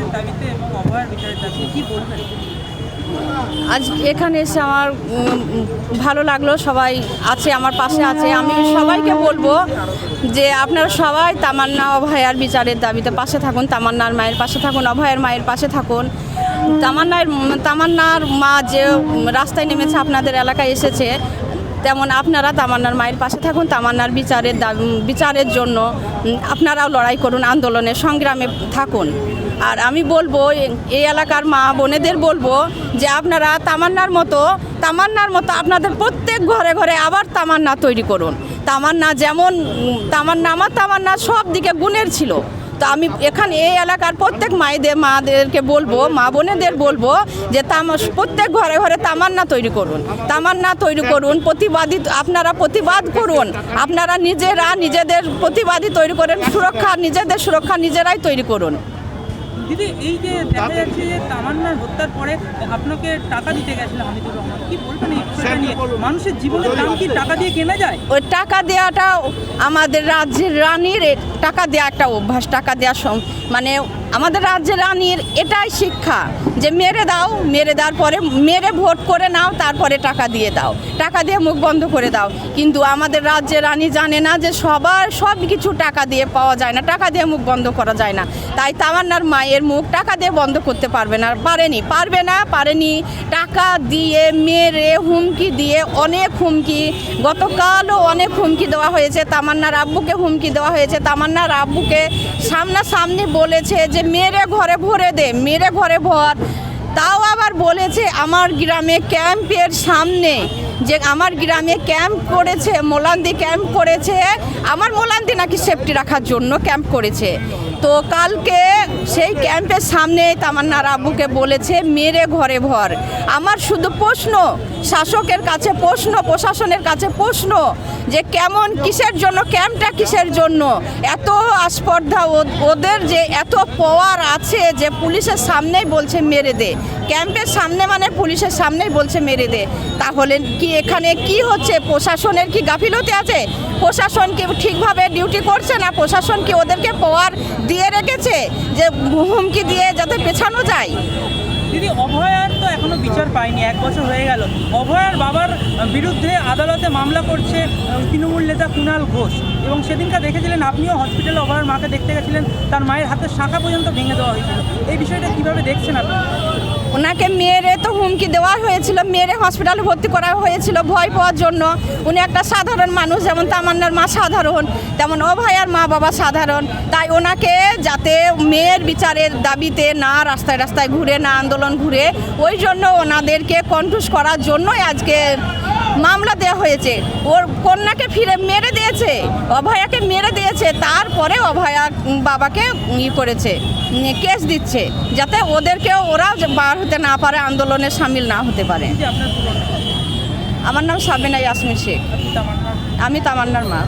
বিচারের দাবিতে এবং অভয়ার বিচারের দাবিতে কি বলবেন? আজ এখানে এসে আমার ভালো লাগলো, সবাই আছে আমার পাশে আছে। আমি সবাইকে বলবো যে আপনারা সবাই তামান্না অভয়ার বিচারের দাবিতে পাশে থাকুন, তামান্নার মায়ের পাশে থাকুন, অভয়ের মায়ের পাশে থাকুন। তামান্নার মা যে রাস্তায় নেমেছে, আপনাদের এলাকায় এসেছে, তেমন আপনারা তামান্নার মায়ের পাশে থাকুন। তামান্নার বিচারের জন্য আপনারাও লড়াই করুন, আন্দোলনে সংগ্রামে থাকুন। আর আমি বলবো এই এলাকার মা বোনেদের বলবো যে আপনারা তামান্নার মতো আপনাদের প্রত্যেক ঘরে ঘরে আবার তামান্না তৈরি করুন। তামান্না যেমন আমার তামান্না সব দিকে গুণের ছিল। তো আমি এখানে এই এলাকার প্রত্যেক মাদেরকে বলবো, মা বোনেদের বলবো যে প্রত্যেক ঘরে ঘরে তামান্না তৈরি করুন, আপনারা প্রতিবাদ করুন। আপনারা নিজেদের প্রতিবাদী তৈরি করেন, নিজেদের সুরক্ষা নিজেরাই তৈরি করুন। দিদি, এই যে দেখা যাচ্ছে যে তামান্নার হত্যার পরে আপনাকে টাকা দিতে গেছিল হামিদুর রহমান, কি বলবেন এই বিষয়টা নিয়ে? মানুষের জীবনের দাম কি টাকা দিয়ে কেনা যায়? ওই টাকা দেওয়াটা আমাদের রাজ্যের রানীর টাকা দেওয়া একটা অভ্যাস। টাকা দেওয়া মানে আমাদের রাজ্যের রানীর এটাই শিক্ষা যে মেরে দেওয়ার পরে ভোট করে নাও, তারপরে টাকা দিয়ে দাও, টাকা দিয়ে মুখ বন্ধ করে দাও। কিন্তু আমাদের রাজ্যের রানী জানে না যে সব কিছু টাকা দিয়ে পাওয়া যায় না, টাকা দিয়ে মুখ বন্ধ করা যায় না। তাই তামান্নার মায়ের মুখ টাকা দিয়ে বন্ধ করতে পারবে না। টাকা দিয়ে মেরে হুমকি দিয়ে অনেক হুমকি, গতকালও অনেক হুমকি দেওয়া হয়েছে। তামান্নার আব্বুকে হুমকি দেওয়া হয়েছে। তামান্নার আব্বুকে সামনাসামনি বলেছে যে মেরে ঘরে ভর। তাও আবার বলেছে আমার গ্রামে ক্যাম্পের সামনে, যে আমার গ্রামে ক্যাম্প করেছে, মোলান্দি ক্যাম্প করেছে, আমার মোলান্দি নাকি সেফটি রাখার জন্য ক্যাম্প করেছে। তো কালকে সেই ক্যাম্পের সামনে তামান্নার আব্বুকে বলেছে মেরে ঘরে ভর। আমার শুধু প্রশ্ন, শাসকের কাছে প্রশ্ন, প্রশাসনের কাছে প্রশ্ন, যে কিসের জন্য ক্যাম্পটা, কিসের জন্য এত আস্পর্ধা, ওদের যে এত পাওয়ার আছে যে পুলিশের সামনেই বলছে মেরে দে, ক্যাম্পের সামনে মানে পুলিশের সামনেই বলছে মেরে দে। তাহলে কি এখানে কি হচ্ছে? প্রশাসনের কি গাফিলতি আছে? প্রশাসন কি ঠিকভাবে ডিউটি করছে না? প্রশাসন কি ওদেরকে পাওয়ার দিয়ে রেখেছে যে হুমকি দিয়ে যাতে পেছানো যায়? দিদি, অভয়ার তো এখনো বিচার পায়নি, 1 বছর হয়ে গেল। অভয়ার বাবার বিরুদ্ধে আদালতে মামলা করছে তৃণমূল নেতা কুণাল ঘোষ, এবং সেদিনকার দেখেছিলেন আপনিও হসপিটালে অভয়ার মাকে দেখতে গেছিলেন, তার মায়ের হাতের শাখা পর্যন্ত ভেঙে দেওয়া হয়েছিল। এই বিষয়টা কিভাবে দেখছেন আপনি? ওনাকে মেরে তো হুমকি দেওয়া হয়েছিল, মেরে হসপিটালে ভর্তি করা হয়েছিল ভয় পাওয়ার জন্য। উনি একটা সাধারণ মানুষ, যেমন তামান্নার মা সাধারণ, তেমন অভয়ার মা বাবা সাধারণ। তাই ওনাকে যাতে মেয়ের বিচারের দাবিতে না রাস্তায় রাস্তায় ঘুরে, না আন্দোলন ঘুরে, ওই জন্য ওনাদেরকে কন্ট্রোল করার জন্যই আজকে মামলা দেওয়া হয়েছে। ওর কন্যাকে ফিরে মেরে দিয়েছে, অভয়াকে মেরে দিয়েছে, তারপরে অভয়া বাবাকে করেছে, কেস দিচ্ছে, যাতে ওরাও বার হতে না পারে, আন্দোলনে সামিল না হতে পারে। আপনার আমার নাম সাবিনা ইয়াসমিন শেখ, তামান্নার আমি তামান্নার মা।